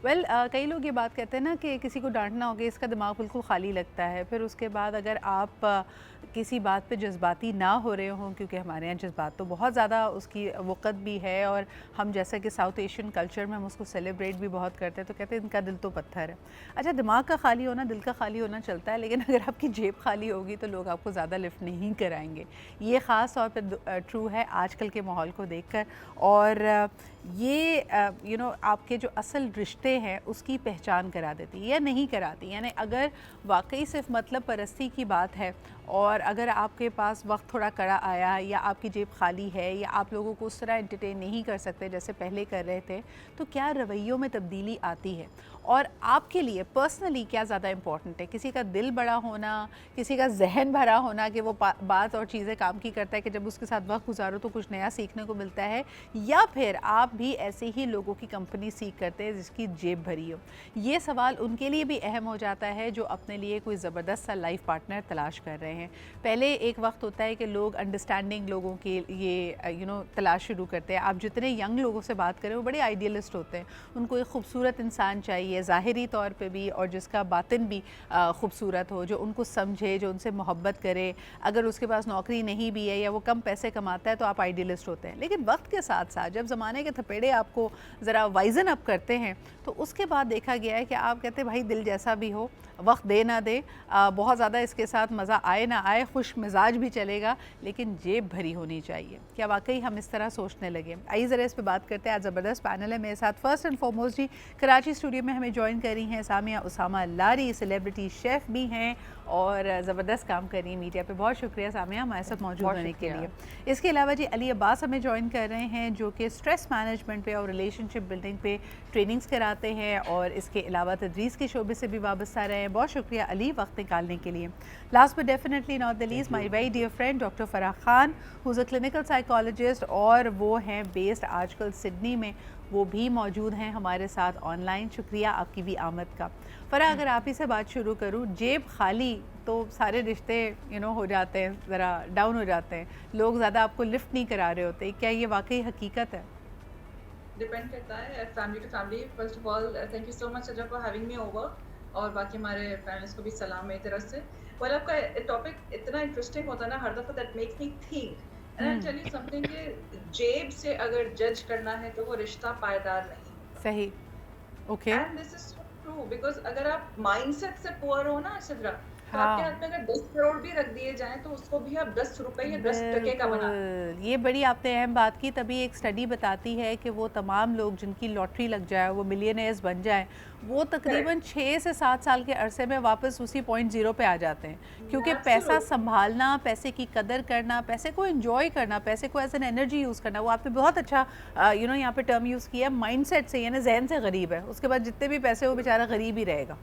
Well کئی لوگ یہ بات کہتے ہیں نا کہ کسی کو ڈانٹنا ہوگا اس کا دماغ بالکل خالی لگتا ہے، پھر اس کے بعد اگر آپ کسی بات پہ جذباتی نہ ہو رہے ہوں، کیونکہ ہمارے یہاں جذبات تو بہت زیادہ اس کی وقت بھی ہے، اور ہم جیسا کہ ساؤتھ ایشین کلچر میں ہم اس کو سیلیبریٹ بھی بہت کرتے ہیں، تو کہتے ہیں ان کا دل تو پتھر ہے. اچھا، دماغ کا خالی ہونا، دل کا خالی ہونا چلتا ہے، لیکن اگر آپ کی جیب خالی ہوگی تو لوگ آپ کو زیادہ لفٹ نہیں کرائیں گے. یہ خاص طور پہ ٹرو ہے آج کل کے ماحول کو دیکھ کر. اور یہ آپ کے جو اصل رشتے ہیں اس کی پہچان کرا دیتی یا نہیں کراتی. یعنی اگر واقعی صرف مطلب پرستی کی بات ہے، اور اگر آپ کے پاس وقت تھوڑا کڑا آیا، یا آپ کی جیب خالی ہے، یا آپ لوگوں کو اس طرح انٹرٹین نہیں کر سکتے جیسے پہلے کر رہے تھے، تو کیا رویوں میں تبدیلی آتی ہے؟ اور آپ کے لیے پرسنلی کیا زیادہ امپورٹنٹ ہے؟ کسی کا دل بڑا ہونا، کسی کا ذہن بھرا ہونا کہ وہ بات اور چیزیں کام کی کرتا ہے کہ جب اس کے ساتھ وقت گزارو تو کچھ نیا سیکھنے کو ملتا ہے، یا پھر آپ بھی ایسے ہی لوگوں کی کمپنی سیکھ کرتے ہیں جس کی جیب بھری ہو؟ یہ سوال ان کے لیے بھی اہم ہو جاتا ہے جو اپنے لیے کوئی زبردست سا لائف پارٹنر تلاش کر رہے ہیں. پہلے ایک وقت ہوتا ہے کہ لوگ انڈرسٹینڈنگ لوگوں کے یہ تلاش شروع کرتے ہیں. آپ جتنے ینگ لوگوں سے بات کریں وہ بڑے آئیڈیلسٹ ہوتے ہیں، ان کو ایک خوبصورت انسان چاہیے ظاہری طور پہ بھی، اور جس کا باطن بھی خوبصورت ہو، جو ان کو سمجھے، جو ان سے محبت کرے. اگر اس کے پاس نوکری نہیں بھی ہے یا وہ کم پیسے کماتا ہے تو آپ آئیڈیلسٹ ہوتے ہیں. لیکن وقت کے ساتھ ساتھ جب زمانے کے تھپیڑے آپ کو ذرا وائزن اپ کرتے ہیں تو اس کے بعد دیکھا گیا ہے کہ آپ کہتے ہیں بھائی دل جیسا بھی ہو، وقت دے نہ دے، بہت زیادہ اس کے ساتھ مزہ آئے نہ آئے، خوش مزاج بھی چلے گا، لیکن جیب بھری ہونی چاہیے. کیا واقعی ہم اس طرح سوچنے لگے؟ آئیے ذرا اس پہ بات کرتے ہیں. آج زبردست پینل ہے میرے ساتھ. فرسٹ اینڈ فارموسٹ جی کراچی اسٹوڈیو میں ہمیں جوائن کر رہی ہیں سامیہ اسامہ لاری، سیلیبریٹی شیف بھی ہیں اور زبردست کام کر رہی ہیں میڈیا پہ. بہت شکریہ سامیہ ہمارے ساتھ موجود ہونے کے لیے. اس کے علاوہ جی علی عباس ہمیں جوائن کر رہے ہیں جو کہ اسٹریس مینجمنٹ پہ اور ریلیشن شپ بلڈنگ پہ ٹریننگز کراتے ہیں، اور اس کے علاوہ تدریس کے شعبے سے بھی وابستہ رہے ہیں. بہت شکریہ علی وقت نکالنے کے لیے. Last but definitely not the least my very dear friend doctor Farah Khan, who is a clinical psychologist, اور وہ ہیں بیسڈ آج کل سڈنی میں. وہ بھی موجود ہیں ہمارے ساتھ آن لائن. شکریہ آپ کی بھی آمد کا. فرح، اگر آپ ہی سے بات شروع کروں، جیب خالی تو سارے رشتے ہو جاتے ہیں، ذرا ڈاؤن ہو جاتے ہیں، لوگ زیادہ آپ کو لفٹ نہیں کرا رہے ہوتے. کیا یہ واقعی حقیقت ہے؟ ڈپینڈ کرتا ہے family to family. First of all thank you so much Saja for having me over, اور باقی ہمارے پینلس کو بھی سلام میری طرف سے. اور آپ کا ٹاپک اتنا انٹرسٹنگ ہوتا ہے نا ہر دفعہ، that makes me think and I tell you some thing کہ جیب سے اگر جج کرنا ہے تو وہ رشتہ پائیدار نہیں ہوتا. صحیح. Okay. And this is so true, because اگر آپ مائنڈ سیٹ سے پور ہو نا سدرا، تو آپ کے ہاں ہاتھ میں اگر 10 کروڑ بھی رکھ دیے جائیں تو اس کو بھی آپ 10 روپے یا 10 ٹکے کا بنا. بالکل، یہ بڑی آپ نے اہم بات کی. تبھی ایک اسٹڈی بتاتی ہے کہ وہ تمام لوگ جن کی لاٹری لگ جائے، وہ ملینئرز بن جائیں، وہ تقریباً 6 سے 7 سال کے عرصے میں واپس اسی پوائنٹ زیرو پہ آ جاتے ہیں. کیونکہ پیسہ سنبھالنا، پیسے کی قدر کرنا، پیسے کو انجوائے کرنا، پیسے کو ایز این انرجی یوز کرنا، وہ آپ نے بہت اچھا یہاں پہ ٹرم یوز کیا ہے، مائنڈ سیٹ سے، یعنی ذہن سے غریب ہے، اس کے بعد جتنے بھی پیسے وہ بیچارہ غریب ہی رہے گا.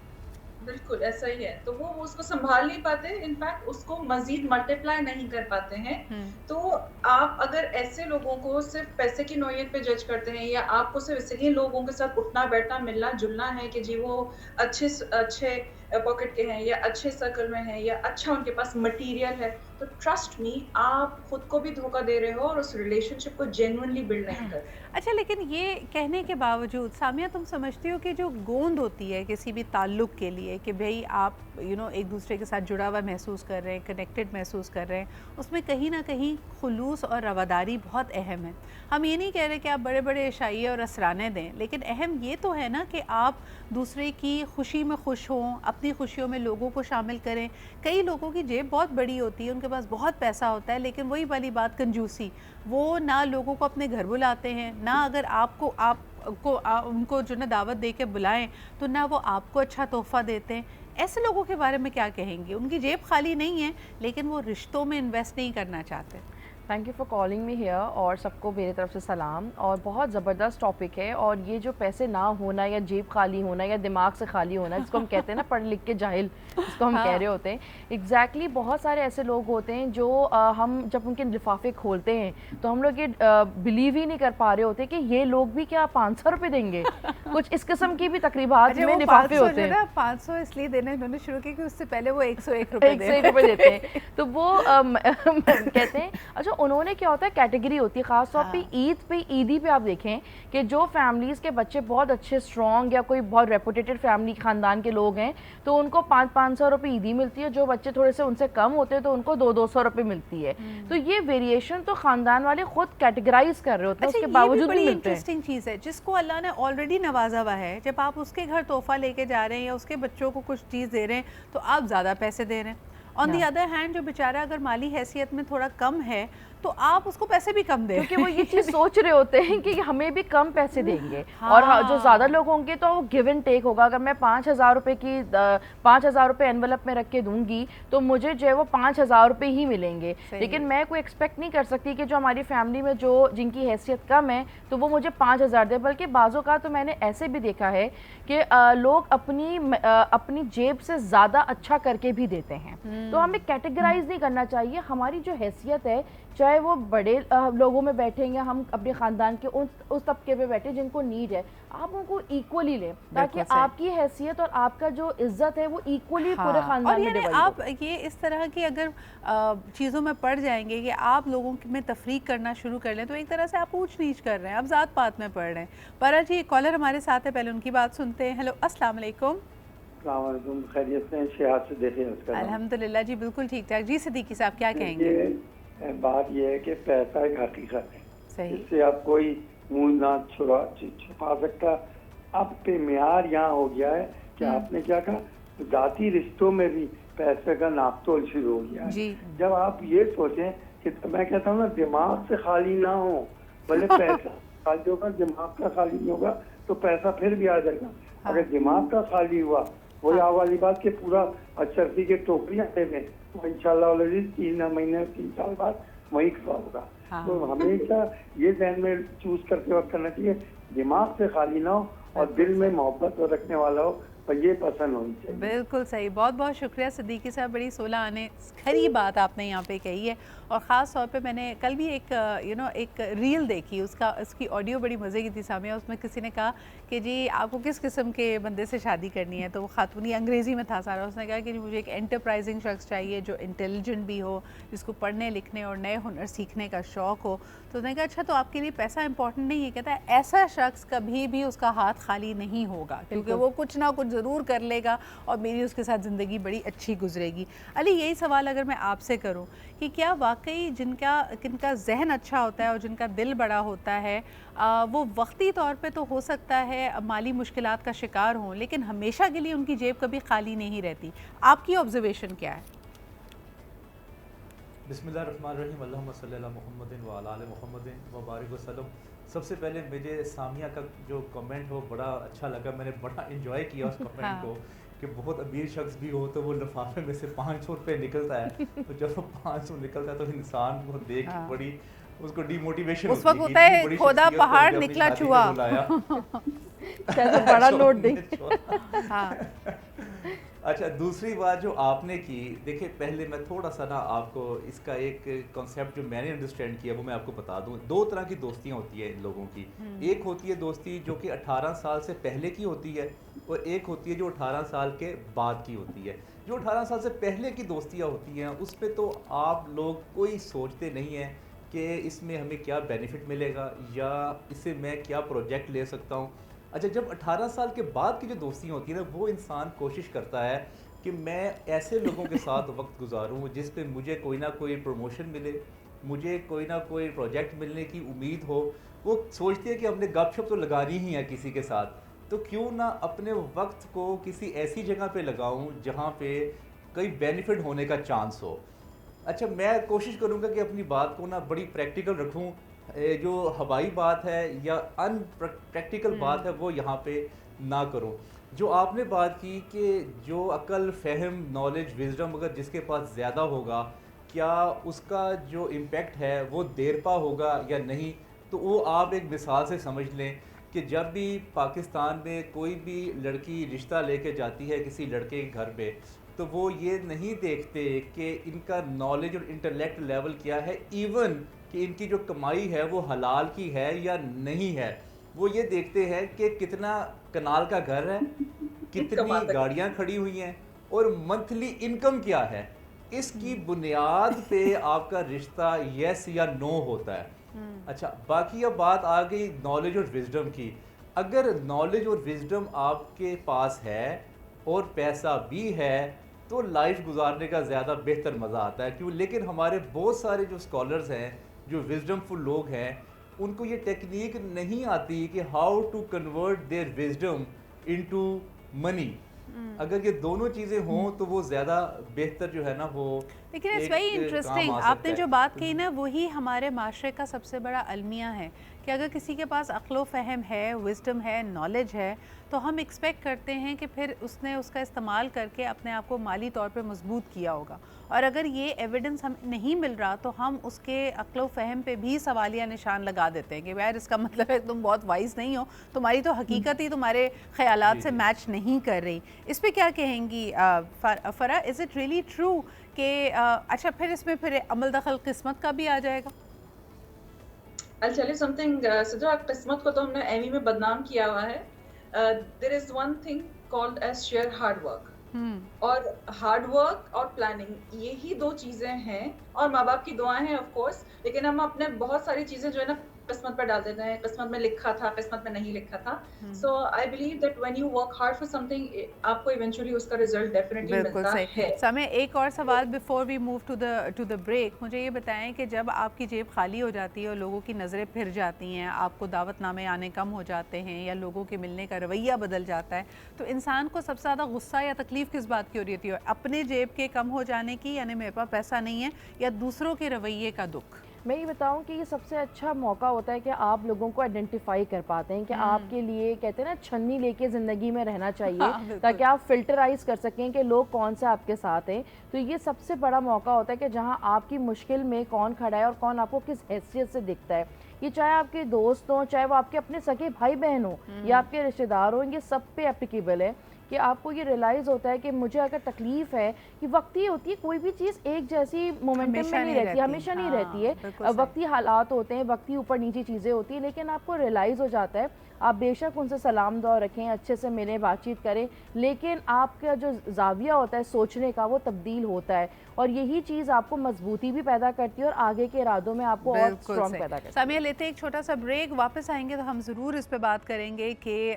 بالکل ایسا ہی ہے. تو وہ اس کو سنبھال نہیں پاتے، انفیکٹ اس کو مزید ملٹیپلائی نہیں کر پاتے ہیں. تو آپ اگر ایسے لوگوں کو صرف پیسے کی نوعیت پہ جج کرتے ہیں، یا آپ کو صرف اس لیے لوگوں کے ساتھ اٹھنا بیٹھنا ملنا جلنا ہے کہ جی وہ اچھے پاکٹ کے ہیں، یا اچھے سرکل میں ہیں، یا اچھا ان کے پاس مٹیریل ہے، تو ٹرسٹ می آپ خود کو بھی دھوکہ دے رہے ہو اور اس ریلیشن شپ کو جینوئنلی بلڈ نہیں کر رہے. اچھا، لیکن یہ کہنے کے باوجود سامیہ تم سمجھتی ہو کہ جو گوند ہوتی ہے کسی بھی تعلق کے لیے کہ بھئی آپ ایک دوسرے کے ساتھ جڑا ہوا محسوس کر رہے ہیں، کنیکٹڈ محسوس کر رہے ہیں، اس میں کہیں نہ کہیں خلوص اور رواداری بہت اہم ہے. ہم یہ نہیں کہہ رہے کہ آپ بڑے بڑے عشائیے اور اسرانے دیں، لیکن اہم یہ تو ہے نا کہ آپ دوسرے کی خوشی میں خوش ہوں، اپنی خوشیوں میں لوگوں کو شامل کریں. کئی لوگوں کی جیب بہت بڑی ہوتی ہے، ان کے پاس بہت پیسہ ہوتا ہے، لیکن وہی والی بات کنجوسی، وہ نہ لوگوں کو اپنے گھر بلاتے ہیں، نہ اگر ان کو جو نا دعوت دے کے بلائیں تو نہ وہ آپ کو اچھا تحفہ دیتے ہیں. ایسے لوگوں کے بارے میں کیا کہیں گے؟ ان کی جیب خالی نہیں ہے لیکن وہ رشتوں میں انویسٹ نہیں کرنا چاہتے. Thank you for calling me here, اور سب کو میری طرف سے سلام. اور بہت زبردست ٹاپک ہے، اور یہ جو پیسے نہ ہونا یا جیب خالی ہونا یا دماغ سے خالی ہونا جس کو ہم کہتے ہیں نا پڑھ لکھ کے جاہل جس کو ہم کہہ رہے ہوتے ہیں، ایگزیکٹلی بہت سارے ایسے لوگ ہوتے ہیں جو ہم جب ان کے لفافے کھولتے ہیں تو ہم لوگ یہ بلیو ہی نہیں کر پا رہے ہوتے کہ یہ لوگ بھی کیا 500 روپے دیں گے. کچھ اس قسم کی بھی تقریبات میں لفافے ہوتے ہیں. 500 اس لیے دینا انہوں نے شروع کیا کہ اس سے پہلے وہ 101 روپے دیتے ہیں. تو وہ کہتے ہیں اچھا تو انہوں نے کیا ہوتا ہے کیٹیگری ہوتی ہے خاص طور پہ عید پہ عیدی پہ آپ دیکھیں کہ جو فیملیز کے بچے بہت اچھے اسٹرانگ یا کوئی بہت ریپوٹیڈ فیملی خاندان کے لوگ ہیں تو ان کو 500 روپے عیدی ملتی ہے, جو بچے تھوڑے سے ان سے کم ہوتے ہیں تو ان کو 200 روپے ملتی ہے. تو یہ ویریشن تو خاندان والے خود کیٹیگرائز کر رہے ہوتے ہیں, اس کے باوجود بھی ملتے ہیں. انٹرسٹنگ چیز ہے جس کو اللہ نے آلریڈی نوازا ہوا ہے, جب آپ اس کے گھر تحفہ لے کے جا رہے ہیں یا اس کے بچوں کو کچھ چیز دے رہے ہیں تو آپ زیادہ پیسے دے رہے ہیں. آن دی ادر ہینڈ جو بیچارہ اگر مالی حیثیت میں تھوڑا کم ہے تو آپ اس کو پیسے بھی کم دیں, کیونکہ وہ یہ چیز سوچ رہے ہوتے ہیں کہ ہمیں بھی کم پیسے دیں گے. اور جو زیادہ لوگ ہوں گے تو وہ گیو اینڈ ٹیک ہوگا. اگر میں 5000 روپے کی 5000 روپے انویلپ میں رکھ کے دوں گی تو مجھے جو ہے وہ 5000 روپے ہی ملیں گے. لیکن میں کوئی ایکسپیکٹ نہیں کر سکتی کہ جو ہماری فیملی میں جن کی حیثیت کم ہے تو وہ مجھے 5000 دے. بلکہ بعض اوقات تو میں نے ایسے بھی دیکھا ہے کہ لوگ اپنی جیب سے زیادہ اچھا کر کے بھی دیتے ہیں. تو ہمیں کیٹیگرائز نہیں کرنا چاہیے. ہماری جو حیثیت ہے چاہے وہ بڑے لوگوں میں بیٹھیں یا ہم اپنے خاندان کے اس طبقے میں بیٹھیں جن کو نیڈ ہے, آپ ان کو ایکولی لیں تاکہ آپ کی حیثیت اور آپ کا جو عزت ہے وہ ایکولی پورے خاندان میں ڈیوائڈ ہو. آپ یہ اس طرح کی اگر چیزوں میں پڑ جائیں گے کہ آپ لوگوں میں تفریق کرنا شروع کر لیں تو ایک طرح سے آپ اونچ نیچ کر رہے ہیں, آپ ذات پات میں پڑھ رہے ہیں. پارا جی ایک کالر ہمارے ساتھ ہے, پہلے ان کی بات سنتے ہیں. ہیلو, السلام علیکم. السلام علیکم, خیریت سے شہاد سے دیکھیں اس کا الحمدللہ جی بالکل ٹھیک ٹھاک. جی صدیقی صاحب کیا کہیں گے؟ بات یہ ہے کہ پیسہ ایک حقیقت ہے, صحیح, اس سے آپ کوئی منہ نہ چھپا سکتا. اب پہ معیار یہاں ہو گیا ہے کہ آپ نے کیا کہا, ذاتی رشتوں میں بھی پیسے کا ناپ تول شروع ہو گیا ہے. جب آپ یہ سوچیں کہ میں کہتا ہوں نا دماغ سے خالی نہ ہو, بھلے پیسہ خالی ہوگا دماغ کا خالی نہیں ہوگا تو پیسہ پھر بھی آ جائے گا. اگر دماغ کا خالی ہوا وہی والی بات کہ پورا اچرفی کے ٹوکریاں دے دیں تو انشاءاللہ 3 مہینے 3 سال بعد وہی کھڑا ہوگا. تو ہمیشہ یہ ذہن میں چوز کرتے وقت کرنا چاہیے دماغ سے خالی نہ ہو اور دل میں محبت رکھنے والا ہو, اور یہ پسند ہونی چاہیے. بالکل صحیح, بہت بہت شکریہ صدیقی صاحب, بڑی 16 آنے کھری بات آپ نے یہاں پہ کہی ہے. اور خاص طور پہ میں نے کل بھی ایک ریل دیکھی, اس کی آڈیو بڑی مزے کی تھی سامعہ. اس میں کسی نے کہا کہ جی آپ کو کس قسم کے بندے سے شادی کرنی ہے, تو وہ خاتونی انگریزی میں تھا سارا. اس نے کہا کہ مجھے ایک انٹرپرائزنگ شخص چاہیے جو انٹیلیجنٹ بھی ہو, جس کو پڑھنے لکھنے اور نئے ہنر سیکھنے کا شوق ہو. تو اس نے کہا اچھا تو آپ کے لیے پیسہ امپورٹنٹ نہیں ہے؟ کہتا ہے ایسا شخص کبھی بھی اس کا ہاتھ خالی نہیں ہوگا کیونکہ وہ کچھ نہ کچھ ضرور کر لے گا اور میری اس کے ساتھ زندگی بڑی اچھی گزرے گی. علی, یہی سوال اگر میں آپ سے کروں کہ کیا واقعی جن کا ذہن اچھا ہوتا ہے اور جن کا دل بڑا ہوتا ہے وہ وقتی طور پہ تو ہو سکتا ہے مالی مشکلات کا شکار ہوں لیکن ہمیشہ کے لیے ان کی جیب کبھی خالی نہیں رہتی؟ آپ کی آبزرویشن کیا ہے؟ بسم اللہ الرحمن الرحیم, اللہم صلی اللہ محمد وعلی آل محمد وبارک وسلم. سب سے پہلے مجھے سامیہ کا جو کمنٹ ہو بڑا اچھا لگا, میں نے بڑا انجوائے کیا اس کمنٹ کو کہ بہت امیر شخص بھی ہو تو وہ لفافے میں سے 500 روپے نکلتا ہے, تو جب وہ 500 نکلتا ہے تو انسان کو دیکھ بڑی اس کو ڈی موٹیویشن اس وقت ہوتا ہے کھودا پہاڑ نکلا چوہا, بڑا نوٹ دیں. اچھا, دوسری بات جو آپ نے کی, دیکھیں پہلے میں تھوڑا سا نا آپ کو اس کا ایک کنسیپٹ جو میں نے انڈرسٹینڈ کیا وہ میں آپ کو بتا دوں. 2 طرح کی دوستیاں ہوتی ہیں ان لوگوں کی. ایک ہوتی ہے دوستی جو کہ 18 سال سے پہلے کی ہوتی ہے, اور ایک ہوتی ہے جو 18 سال کے بعد کی ہوتی ہے. جو 18 سال سے پہلے کی دوستیاں ہوتی ہیں اس پہ تو آپ لوگ کوئی سوچتے نہیں ہیں کہ اس میں ہمیں کیا بینیفٹ ملے گا یا اس سے میں کیا پروجیکٹ لے سکتا ہوں. اچھا, جب 18 سال کے بعد کی جو دوستیاں ہوتی ہیں نا, وہ انسان کوشش کرتا ہے کہ میں ایسے لوگوں کے ساتھ وقت گزاروں جس پہ مجھے کوئی نہ کوئی پروموشن ملے, مجھے کوئی نہ کوئی پروجیکٹ ملنے کی امید ہو. وہ سوچتے ہیں کہ ہم نے گپ شپ تو لگانی ہی ہے کسی کے ساتھ, تو کیوں نہ اپنے وقت کو کسی ایسی جگہ پہ لگاؤں جہاں پہ کوئی بینیفٹ ہونے کا چانس ہو. اچھا, میں کوشش کروں گا کہ اپنی بات کو نا بڑی پریکٹیکل رکھوں. جو ہوائی بات ہے یا ان پریکٹیکل بات ہے وہ یہاں پہ نہ کروں. جو آپ نے بات کی کہ جو عقل, فہم, نالج, وزڈم اگر جس کے پاس زیادہ ہوگا کیا اس کا جو امپیکٹ ہے وہ دیر پا ہوگا یا نہیں, تو وہ آپ ایک مثال سے سمجھ لیں کہ جب بھی پاکستان میں کوئی بھی لڑکی رشتہ لے کے جاتی ہے کسی لڑکے کے گھر پہ, تو وہ یہ نہیں دیکھتے کہ ان کا نالج اور انٹلیکٹ لیول کیا ہے, ایون کہ ان کی جو کمائی ہے وہ حلال کی ہے یا نہیں ہے. وہ یہ دیکھتے ہیں کہ کتنا کنال کا گھر ہے, کتنی گاڑیاں کھڑی ہوئی ہیں اور منتھلی انکم کیا ہے. اس کی بنیاد پہ آپ کا رشتہ یس یا نو ہوتا ہے. اچھا باقی اب بات آ گئی نالج اور وزڈم کی. اگر نالج اور وزڈم آپ کے پاس ہے اور پیسہ بھی ہے تو لائف گزارنے کا زیادہ بہتر مزہ آتا ہے. کیوں؟ لیکن ہمارے بہت سارے جو اسکالرز ہیں, جو وزڈم فل لوگ ہیں, ان کو یہ ٹیکنیک نہیں آتی کہ how to convert their wisdom into money. اگر یہ دونوں چیزیں ہوں تو وہ زیادہ بہتر جو ہے نا وہ. لیکن اٹس ویری انٹرسٹنگ, آپ نے جو بات کہی نا وہی ہمارے معاشرے کا سب سے بڑا المیہ ہے کہ اگر کسی کے پاس عقل و فہم ہے, وزڈم ہے, نالج ہے, تو ہم ایکسپیکٹ کرتے ہیں کہ پھر اس نے اس کا استعمال کر کے اپنے آپ کو مالی طور پہ مضبوط کیا ہوگا. اور اگر یہ ایویڈنس ہمیں نہیں مل رہا تو ہم اس کے عقل و فہم پہ بھی سوالیہ نشان لگا دیتے ہیں کہ یار اس کا مطلب ہے تم بہت وائز نہیں ہو, تمہاری تو حقیقت ہی تمہارے خیالات سے میچ نہیں کر رہی. اس پہ کیا کہیں گی فرح؟ از اٹ ریئلی ٹرو کہ اچھا پھر اس میں پھر عمل دخل قسمت کا بھی آ جائے گا؟ I'll tell you something, Sidra, قسمت کو تو ہم نے ایمی میں بدنام کیا ہوا ہے. There is one thing called as sheer hard work. اور ہارڈ ورک اور پلاننگ یہی دو چیزیں ہیں, اور ماں باپ کی دعائیں ہیں آف کورس, لیکن ہم اپنے بہت ساری چیزیں جو ہے نا قسمت پہ ڈال دیتے ہیں. قسمت میں لکھا تھا, قسمت میں نہیں لکھا تھا. So I believe that when you work hard for سم تھنگ آپ کو ایونچولی اس کا ریزلٹ ڈیفینیٹلی ملتا ہے. سامع ایک اور سوال before we move to the break. مجھے یہ بتائیں کہ جب آپ کی جیب خالی ہو جاتی ہے اور لوگوں کی نظریں پھر جاتی ہیں, آپ کو دعوت نامے آنے کم ہو جاتے ہیں یا لوگوں کے ملنے کا رویہ بدل جاتا ہے, تو انسان کو سب سے زیادہ غصہ یا تکلیف کس بات کی ہو رہی ہوتی ہے؟ اپنے جیب کے کم ہو جانے کی, یعنی میرے پاس پیسہ نہیں ہے, یا دوسروں کے رویے کا دکھ؟ میں یہ بتاؤں کہ یہ سب سے اچھا موقع ہوتا ہے کہ آپ لوگوں کو آئیڈینٹیفائی کر پاتے ہیں کہ آپ کے لیے کہتے ہیں نا چھنی لے کے زندگی میں رہنا چاہیے تاکہ آپ فلٹرائز کر سکیں کہ لوگ کون سے آپ کے ساتھ ہیں. تو یہ سب سے بڑا موقع ہوتا ہے کہ جہاں آپ کی مشکل میں کون کھڑا ہے اور کون آپ کو کس حیثیت سے دکھتا ہے. یہ چاہے آپ کے دوست ہوں, چاہے وہ آپ کے اپنے سگے بھائی بہن ہوں یا آپ کے رشتہ دار ہوں, یہ سب پہ اپلیکیبل ہے کہ آپ کو یہ ریلائز ہوتا ہے کہ مجھے اگر تکلیف ہے کہ وقتی ہوتی ہے, کوئی بھی چیز ایک جیسی مومنٹم میں نہیں رہتی, ہمیشہ نہیں رہتی ہے, وقتی حالات ہوتے ہیں, وقتی اوپر نیچے چیزیں ہوتی ہیں, لیکن آپ کو ریلائز ہو جاتا ہے. آپ بے شک ان سے سلام دعا رکھیں, اچھے سے ملیں, بات چیت کریں, لیکن آپ کا جو زاویہ ہوتا ہے سوچنے کا وہ تبدیل ہوتا ہے, اور یہی چیز آپ کو مضبوطی بھی پیدا کرتی ہے اور آگے کے ارادوں میں آپ کو اور اسٹرانگ پیدا کرتی ہے. سامیہ لیتے ایک چھوٹا سا بریک, واپس آئیں گے تو ہم ضرور اس پہ بات کریں گے کہ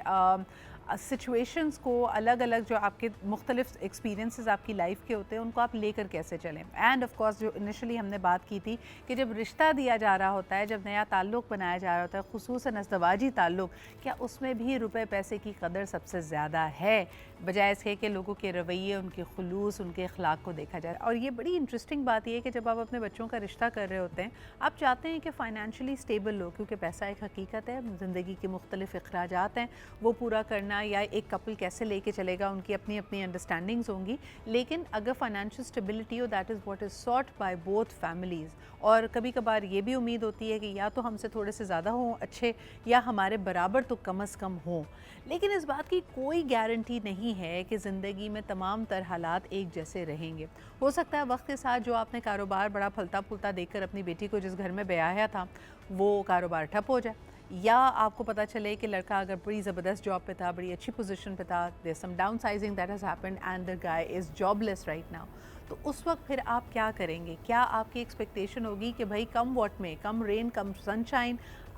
سچویشنز کو الگ الگ جو آپ کے مختلف ایکسپیرینسز آپ کی لائف کے ہوتے ہیں ان کو آپ لے کر کیسے چلیں. اینڈ آف کورس جو انیشلی ہم نے بات کی تھی کہ جب رشتہ دیا جا رہا ہوتا ہے, جب نیا تعلق بنایا جا رہا ہوتا ہے, خصوصاً ازدواجی تعلق, کیا اس میں بھی روپے پیسے کی قدر سب سے زیادہ ہے بجائے اس کے کہ لوگوں کے رویے, ان کے خلوص, ان کے اخلاق کو دیکھا جائے. اور یہ بڑی انٹرسٹنگ بات یہ ہے کہ جب آپ اپنے بچوں کا رشتہ کر رہے ہوتے ہیں آپ چاہتے ہیں کہ فائنینشلی اسٹیبل ہو, کیونکہ پیسہ ایک حقیقت ہے, زندگی کے مختلف اخراجات ہیں وہ پورا کرنا, یا ایک کپل کیسے لے کے چلے گا, ان کی اپنی اپنی انڈرسٹینڈنگز ہوں گی. لیکن اگر فائنینشیل اسٹیبلٹی ہو, that is what is suit by both families. اور کبھی کبھار یہ بھی امید ہوتی ہے کہ یا تو ہم سے تھوڑے سے زیادہ ہوں اچھے, یا ہمارے برابر تو کم از کم ہوں. لیکن اس بات کی کوئی گارنٹی نہیں ہے کہ زندگی میں تمام تر حالات ایک جیسے رہیں گے. ہو سکتا ہے وقت کے ساتھ جو آپ نے کاروبار بڑا پھلتا پھولتا دیکھ کر اپنی بیٹی کو جس گھر میں بیاہیا تھا وہ کاروبار ٹھپ ہو جائے, یا آپ کو پتہ چلے کہ لڑکا اگر بڑی زبردست جاب پہ تھا, بڑی اچھی پوزیشن پہ تھا, there's some downsizing that has happened and the guy is jobless right now. تو اس وقت پھر آپ کیا کریں گے؟ کیا آپ کی ایکسپیکٹیشن ہوگی کہ بھائی کم واٹ میں, کم رین کم سن شائن,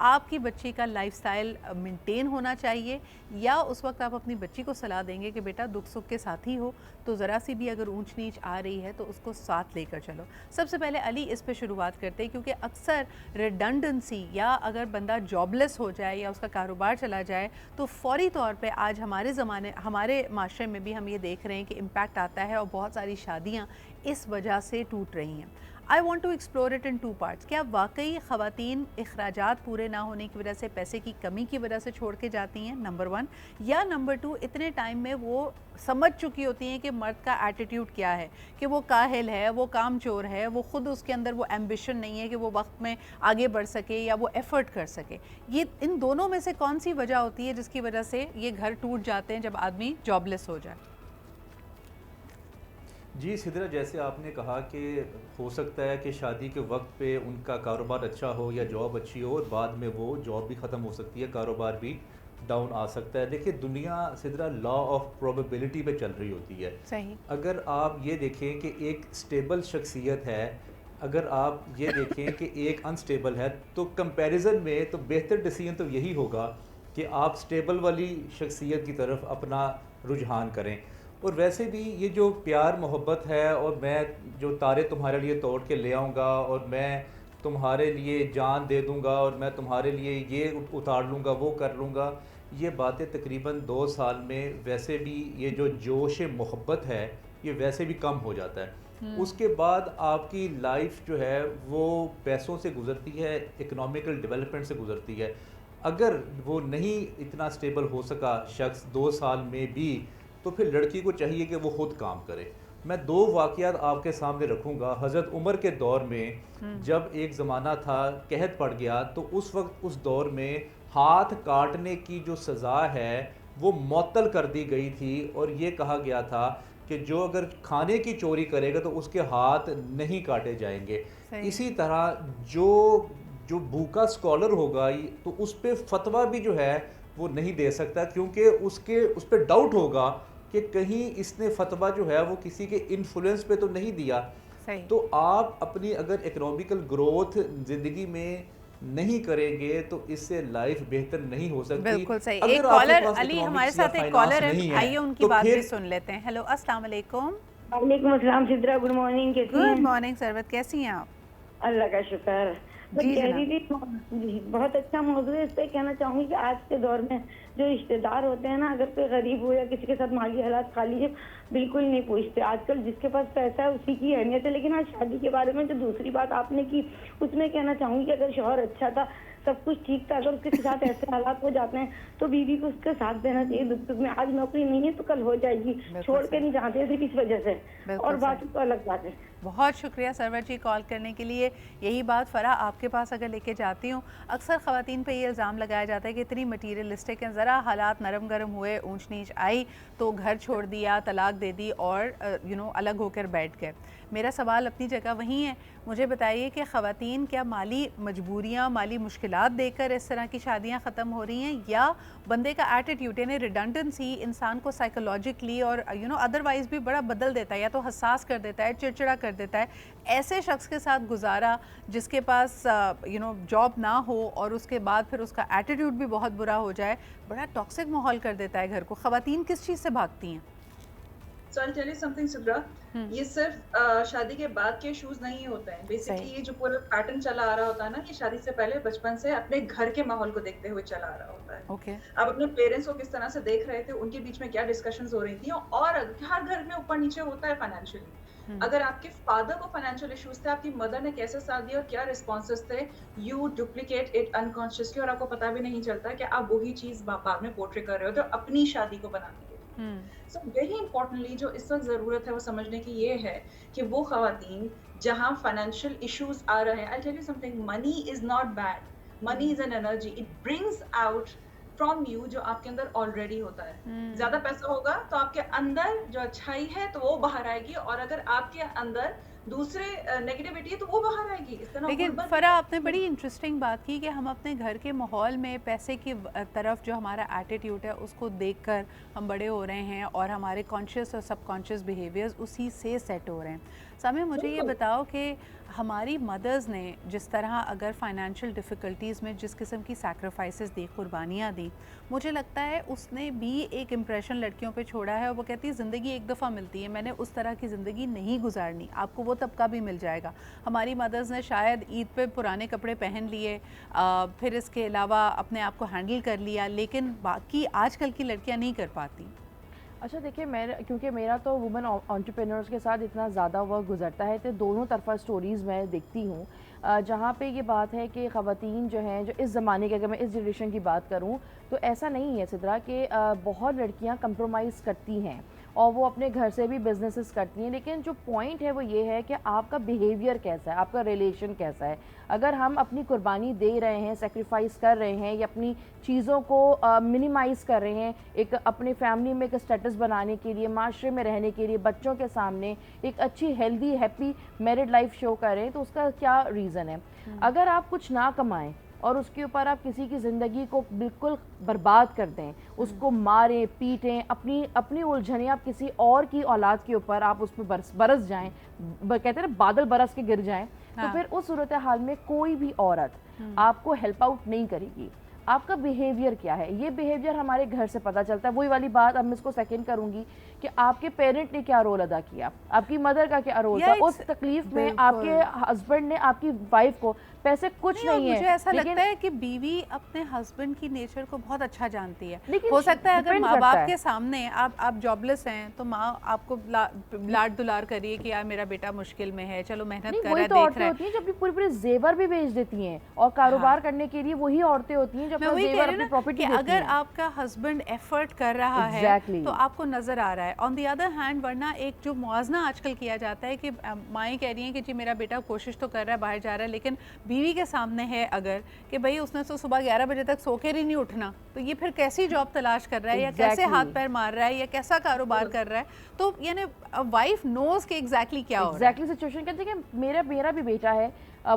آپ کی بچی کا لائف سٹائل مینٹین ہونا چاہیے, یا اس وقت آپ اپنی بچی کو صلاح دیں گے کہ بیٹا دکھ سکھ کے ساتھی ہو, تو ذرا سی بھی اگر اونچ نیچ آ رہی ہے تو اس کو ساتھ لے کر چلو. سب سے پہلے علی اس پہ شروعات کرتے ہیں, کیونکہ اکثر ریڈنڈنسی, یا اگر بندہ جاب لیس ہو جائے یا اس کا کاروبار چلا جائے تو فوری طور پہ آج ہمارے معاشرے میں بھی ہم یہ دیکھ رہے ہیں کہ امپیکٹ آتا ہے, اور بہت ساری شادیاں اس وجہ سے ٹوٹ رہی ہیں. I want to explore it in two parts. کیا واقعی خواتین اخراجات پورے نہ ہونے کی وجہ سے, پیسے کی کمی کی وجہ سے چھوڑ کے جاتی ہیں, نمبر 1, یا نمبر 2 اتنے ٹائم میں وہ سمجھ چکی ہوتی ہیں کہ مرد کا ایٹیٹیوڈ کیا ہے, کہ وہ کاہل ہے, وہ کام چور ہے, وہ خود اس کے اندر وہ ایمبیشن نہیں ہے کہ وہ وقت میں آگے بڑھ سکے یا وہ ایفرٹ کر سکے. یہ ان دونوں میں سے کون سی وجہ ہوتی ہے جس کی وجہ سے یہ گھر ٹوٹ جاتے ہیں جب آدمی جاب لیس ہو جائے؟ جی سدرا, جیسے آپ نے کہا کہ ہو سکتا ہے کہ شادی کے وقت پہ ان کا کاروبار اچھا ہو یا جاب اچھی ہو, اور بعد میں وہ جاب بھی ختم ہو سکتی ہے, کاروبار بھی ڈاؤن آ سکتا ہے. دیکھیں دنیا سدرا لا آف پروبیبلٹی پہ چل رہی ہوتی ہے. صحیح. اگر آپ یہ دیکھیں کہ ایک اسٹیبل شخصیت ہے, اگر آپ یہ دیکھیں کہ ایک انسٹیبل ہے, تو کمپیریزن میں تو بہتر ڈیسیژن تو یہی ہوگا کہ آپ اسٹیبل والی شخصیت کی طرف اپنا رجحان کریں. اور ویسے بھی یہ جو پیار محبت ہے, اور میں جو تارے تمہارے لیے توڑ کے لے آؤں گا, اور میں تمہارے لیے جان دے دوں گا, اور میں تمہارے لیے یہ اتار لوں گا, وہ کر لوں گا, یہ باتیں تقریباً 2 سال میں ویسے بھی یہ جو جوش محبت ہے یہ ویسے بھی کم ہو جاتا ہے. اس کے بعد آپ کی لائف جو ہے وہ پیسوں سے گزرتی ہے, اکنامیکل ڈیولپمنٹ سے گزرتی ہے. اگر وہ نہیں اتنا سٹیبل ہو سکا شخص 2 سال میں بھی, تو پھر لڑکی کو چاہیے کہ وہ خود کام کرے. میں 2 واقعات آپ کے سامنے رکھوں گا. حضرت عمر کے دور میں جب ایک زمانہ تھا قحط پڑ گیا, تو اس وقت اس دور میں ہاتھ کاٹنے کی جو سزا ہے وہ معطل کر دی گئی تھی, اور یہ کہا گیا تھا کہ جو اگر کھانے کی چوری کرے گا تو اس کے ہاتھ نہیں کاٹے جائیں گے. اسی طرح جو بھوکا اسکالر ہوگا تو اس پہ فتویٰ بھی جو ہے وہ نہیں دے سکتا, کیونکہ اس پہ ڈاؤٹ ہوگا کہ کہیں اس نے فتویٰ جو ہے وہ کسی کے انفلوئنس پہ تو نہیں دیا. تو آپ اپنی اگر اکنامیکل گروتھ زندگی میں نہیں کریں گے تو اس سے لائف بہتر نہیں ہو سکتی. بالکل صحیح. ایک کالر علی ہمارے ساتھ ایک کالر ہے, آئیے ان کی بات بھی سن لیتے ہیں. ہیلو, السلام علیکم. وعلیکم السلام Sidra, good morning. Good morning Sarwat, کیسی ہیں آپ؟ اللہ کا شکر. جی بہت اچھا موضوع ہے. اس پہ کہنا چاہوں گی کہ آج کے دور میں جو رشتے دار ہوتے ہیں نا, اگر کوئی غریب ہو یا کسی کے ساتھ مالی حالات خالی ہے, بالکل نہیں پوچھتے. آج کل جس کے پاس پیسہ ہے اسی کی اہمیت ہے. لیکن آج شادی کے بارے میں جو دوسری بات آپ نے کی, اس میں کہنا چاہوں گی کہ اگر شوہر اچھا تھا, سب کچھ ٹھیک تھا, اگر اس کے ساتھ ایسے حالات ہو جاتے ہیں تو بیوی کو اس کا ساتھ دینا چاہیے. دکھ میں آج نوکری نہیں ہے تو کل ہو جائے گی, چھوڑ کے نہیں جاتے صرف اس وجہ سے, اور باقی تو الگ بات ہے. بہت شکریہ سرور جی کال کرنے کے لیے. یہی بات فرح آپ کے پاس اگر لے کے جاتی ہوں, اکثر خواتین پہ یہ الزام لگایا جاتا ہے کہ اتنی مٹیریلسٹک ہیں, ذرا حالات نرم گرم ہوئے, اونچ نیچ آئی تو گھر چھوڑ دیا, طلاق دے دی اور الگ ہو کر بیٹھ گئے. میرا سوال اپنی جگہ وہیں ہے. مجھے بتائیے کہ خواتین کیا مالی مجبوریاں, مالی مشکلات دے کر اس طرح کی شادیاں ختم ہو رہی ہیں, یا بندے کا ایٹیٹیوڈ یعنی ریڈنڈنسی انسان کو سائیکولوجیکلی اور ادروائز بھی بڑا بدل دیتا ہے, یا تو حساس کر دیتا ہے, چڑچڑا کر دیتا ہے. ایسے شخص کے ساتھ گزارا جس کے پاس جاب نہ ہو اور اس کے بعد پھر اس کا ایٹیٹیوڈ بھی بہت برا ہو جائے, بڑا ٹاکسک ماحول کر دیتا ہے گھر کو. خواتین کس چیز سے بھاگتی ہیں؟ So I'll tell you something Subra, یہ صرف شادی کے بعد کے ایشوز نہیں ہوتے ہیں. بیسکلی یہ جو پورا پیٹرن چلا آ رہا ہوتا ہے نا, یہ شادی سے پہلے بچپن سے اپنے گھر کے ماحول کو دیکھتے ہوئے چلا آ رہا ہوتا ہے. آپ اپنے پیرنٹس کو کس طرح سے دیکھ رہے تھے, ان کے بیچ میں کیا ڈسکشنز ہو رہی تھیں, اور ہر گھر میں اوپر نیچے ہوتا ہے فائنینشلی. اگر آپ کے فادر کو فائنینشیل ایشوز تھے, آپ کی مدر نے کیسے ساتھ دیا اور کیا رسپانسز تھے, یو ڈپلیکیٹ اٹ انکانشیسلی, اور آپ کو پتہ بھی نہیں چلتا کہ آپ وہی چیز بعد میں پورٹری کر رہے ہوتے ہو اپنی شادی کو بنانے کے لیے. سو ویری امپورٹنٹلی جو اس وقت ضرورت ہے وہ سمجھنے کی یہ ہے کہ وہ خواتین جہاں فائنینشیل ایشوز آ رہے ہیں, I'll tell you something, money is not bad, money is an energy, it brings out from you جو آپ کے اندر آلریڈی ہوتا ہے. زیادہ پیسہ ہوگا تو آپ کے اندر جو اچھائی ہے تو وہ باہر آئے گی, اور اگر آپ کے اندر دوسرے نیگیٹیوٹی ہے تو وہ باہر آئے گی. لیکن فرح آپ نے بڑی انٹرسٹنگ بات کی کہ ہم اپنے گھر کے ماحول میں پیسے کی طرف جو ہمارا ایٹیٹیوڈ ہے اس کو دیکھ کر ہم بڑے ہو رہے ہیں, اور ہمارے کانشیس اور سب کانشیس بیہیویئرز اسی سے سیٹ ہو رہے ہیں. سامع, مجھے یہ بتاؤ کہ ہماری مدرز نے جس طرح اگر فائنینشیل ڈیفیکلٹیز میں جس قسم کی سیکریفائسز دی, قربانیاں دی, مجھے لگتا ہے اس نے بھی ایک امپریشن لڑکیوں پہ چھوڑا ہے. وہ کہتی ہے زندگی ایک دفعہ ملتی ہے, میں نے اس طرح کی زندگی نہیں گزارنی, آپ کو وہ طبقہ بھی مل جائے گا. ہماری مدرز نے شاید عید پہ پرانے کپڑے پہن لیے, پھر اس کے علاوہ اپنے آپ کو ہینڈل کر لیا, لیکن باقی آج کل کی لڑکیاں نہیں کر پاتی. اچھا دیکھیں, کیونکہ میرا تو وومن انٹرپرینورز کے ساتھ اتنا زیادہ وقت گزرتا ہے تو دونوں طرفہ سٹوریز میں دیکھتی ہوں, جہاں پہ یہ بات ہے کہ خواتین جو ہیں, جو اس زمانے کے, اگر میں اس جنریشن کی بات کروں تو ایسا نہیں ہے سدرا کہ بہت لڑکیاں کمپرومائز کرتی ہیں اور وہ اپنے گھر سے بھی بزنسز کرتی ہیں. لیکن جو پوائنٹ ہے وہ یہ ہے کہ آپ کا بیہیویئر کیسا ہے, آپ کا ریلیشن کیسا ہے. اگر ہم اپنی قربانی دے رہے ہیں, سیکریفائس کر رہے ہیں, یا اپنی چیزوں کو منیمائز کر رہے ہیں ایک اپنی فیملی میں ایک اسٹیٹس بنانے کے لیے, معاشرے میں رہنے کے لیے, بچوں کے سامنے ایک اچھی ہیلدی ہیپی میرڈ لائف شو کر رہے ہیں, تو اس کا کیا ریزن ہے. اگر آپ کچھ نہ کمائیں اور اس کے اوپر آپ کسی کی زندگی کو بالکل برباد کر دیں, اس کو ماریں پیٹیں, اپنی الجھنیں آپ کسی اور کی اولاد کے اوپر آپ اس پہ برس جائیں, کہتے ہیں نا بادل برس کے گر جائیں, تو پھر اس صورتحال میں کوئی بھی عورت آپ کو ہیلپ آؤٹ نہیں کرے گی. آپ کا بیہیویئر کیا ہے, یہ بیہیویئر ہمارے گھر سے پتہ چلتا ہے. وہی والی بات اب میں اس کو سیکنڈ کروں گی کہ آپ کے پیرنٹ نے کیا رول ادا کیا, آپ کی مدر کا کیا رول تھا اس تکلیف میں. آپ کے ہسبینڈ نے آپ کی وائف کو, پیسے کچھ نہیں ہے, مجھے ایسا لگتا ہے کہ بیوی اپنے ہسبینڈ کی نیچر کو بہت اچھا جانتی ہے. ہو سکتا ہے اگر ماں باپ کے سامنے آپ جابلیس ہیں تو ماں آپ کو لاڈ دلار کریے کہ یار میرا بیٹا مشکل میں ہے, چلو محنت کر رہا ہے, دیکھ رہا ہے. ہوتی ہیں جو پورے زیور بھی بیچ دیتی ہیں, اور کاروبار کرنے کے لیے وہی عورتیں ہوتی ہیں جو اپنا زیور اپنی پراپرٹی دیتی ہیں. اگر آپ کا ہسبینڈ ایفرٹ کر رہا ہے تو آپ کو نظر آ رہا ہے. آن دی ادر ہینڈ ورنہ ایک جو موازنہ آج کل کیا جاتا ہے کہ مائیں کہہ رہی ہیں کہ جی میرا بیٹا کوشش تو کر رہا ہے, باہر جا رہا ہے, لیکن بیوی کے سامنے ہے اگر کہ بھئی اس نے تو صبح 11 بجے تک سو کے ہی نہیں اٹھنا, تو یہ پھر کیسی جاب تلاش کر رہا ہے, یا کیسے ہاتھ پیر مار رہا ہے, یا کیسا کاروبار کر رہا ہے. تو یعنی وائف نوز کہ ایگزیکٹلی کیا ہو رہا ہے. ایگزیکٹلی سچویشن کہتے ہیں کہ میرا بھی بیٹا ہے,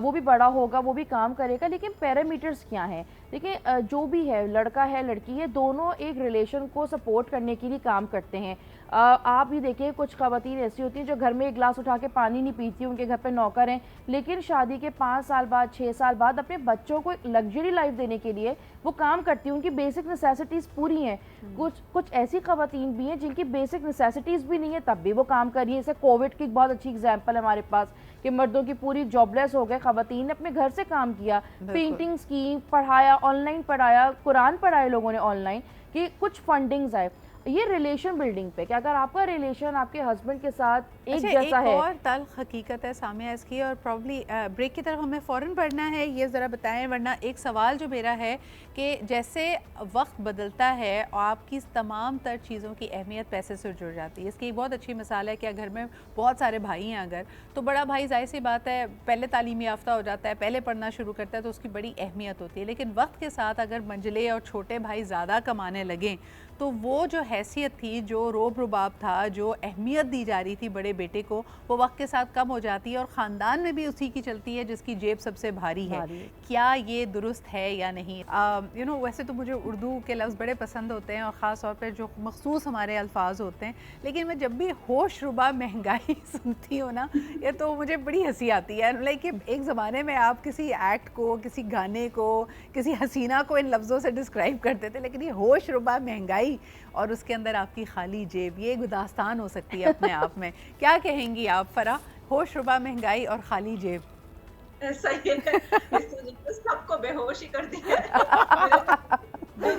وہ بھی بڑا ہوگا, وہ بھی کام کرے گا, لیکن پیرامیٹرز کیا ہیں. دیکھیں جو بھی ہے, لڑکا ہے لڑکی ہے, دونوں ایک ریلیشن کو سپورٹ کرنے کے لیے کام کرتے ہیں. آپ بھی دیکھیں کچھ خواتین ایسی ہوتی ہیں جو گھر میں ایک گلاس اٹھا کے پانی نہیں پیتی, ان کے گھر پہ نوکر ہیں, لیکن شادی کے 5 سال بعد 6 سال بعد اپنے بچوں کو ایک لگژری لائف دینے کے لیے وہ کام کرتی ہیں. ان کی بیسک نیسیسٹیز پوری ہیں. کچھ ایسی خواتین بھی ہیں جن کی بیسک نیسیسٹیز بھی نہیں ہے تب بھی وہ کام کر رہی ہیں. جیسے کووڈ کی ایک بہت اچھی اگزامپل ہے ہمارے پاس کہ مردوں کی پوری جاب لیس ہو گئے, خواتین نے اپنے گھر سے کام کیا, پینٹنگز کی, پڑھایا, آن لائن پڑھایا, قرآن پڑھائے لوگوں نے آن لائن, کہ کچھ فنڈنگز آئے. یہ ریلیشن بلڈنگ پہ کہ اگر آپ کا ریلیشن آپ کے ہسبینڈ کے ساتھ ایک جیسا ہے. ایک اور تلخ حقیقت ہے سامعہ اس کی, اور پرابلی بریک کی طرف ہمیں فوراً بڑھنا ہے, یہ ذرا بتائیں. ورنہ ایک سوال جو میرا ہے کہ جیسے وقت بدلتا ہے اور آپ کی تمام تر چیزوں کی اہمیت پیسے سے جڑ جاتی ہے. اس کی ایک بہت اچھی مثال ہے کہ گھر میں بہت سارے بھائی ہیں اگر, تو بڑا بھائی ظاہر سی بات ہے پہلے تعلیم یافتہ ہو جاتا ہے, پہلے پڑھنا شروع کرتا ہے, تو اس کی بڑی اہمیت ہوتی ہے. لیکن وقت کے ساتھ اگر منجلے اور چھوٹے بھائی زیادہ کمانے لگیں تو وہ جو حیثیت تھی, جو روب رباب تھا, جو اہمیت دی جا رہی تھی بڑے بیٹے کو, وہ وقت کے ساتھ کم ہو جاتی ہے, اور خاندان میں بھی اسی کی چلتی ہے جس کی جیب سب سے بھاری ہے. کیا یہ درست ہے یا نہیں؟ ویسے تو مجھے اردو کے لفظ بڑے پسند ہوتے ہیں, اور خاص طور پہ جو مخصوص ہمارے الفاظ ہوتے ہیں, لیکن میں جب بھی ہوش ربا مہنگائی سنتی ہوں نا, یہ تو مجھے بڑی ہنسی آتی ہے. لائک ایک زمانے میں آپ کسی ایکٹ کو, کسی گانے کو, کسی حسینہ کو ان لفظوں سے ڈسکرائب کرتے تھے, لیکن یہ ہوش ربا مہنگائی اور اس کے اندر آپ کی خالی جیب, یہ ایک داستان ہو سکتی ہے اپنے آپ میں. کیا کہیں گی آپ فرا, ہوش ربا مہنگائی اور خالی جیب؟ صحیح ہے, سب کو بے ہوش ہی کر دیا.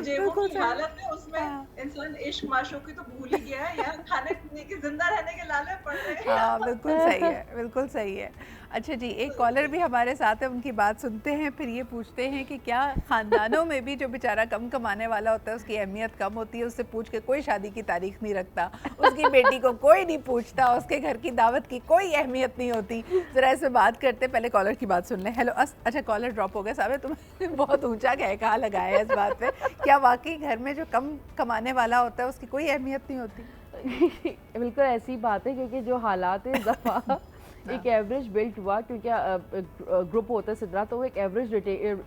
جیبوں کی حالت ہے, اس میں انسان عشق معشوقی تو بھول ہی گیا ہے, یا کھانے پینے کی زندہ رہنے کے لالے پڑ رہے ہیں. ہاں بالکل صحیح ہے, بالکل صحیح ہے. اچھا جی, ایک کالر بھی ہمارے ساتھ ہے, ان کی بات سنتے ہیں, پھر یہ پوچھتے ہیں کہ کیا خاندانوں میں بھی جو بیچارہ کم کمانے والا ہوتا ہے اس کی اہمیت کم ہوتی ہے, اس سے پوچھ کے کوئی شادی کی تاریخ نہیں رکھتا, اس کی بیٹی کو کوئی نہیں پوچھتا, اس کے گھر کی دعوت کی کوئی اہمیت نہیں ہوتی. ذرا اس میں بات کرتے, پہلے کالر کی بات سن لیں. ہیلو, اچھا کالر ڈراپ ہو گیا صاحب, تم بہت اونچا کہا لگایا ہے اس بات پہ. کیا واقعی گھر میں جو کم کمانے والا ہوتا ہے اس کی کوئی اہمیت نہیں ہوتی؟ بالکل ایسی بات ہے, کیونکہ جو حالات ہیں دفعہ ایک ایوریج بلٹ ہوا, کیونکہ گروپ ہوتا ہے سدرا, تو وہ ایک ایوریج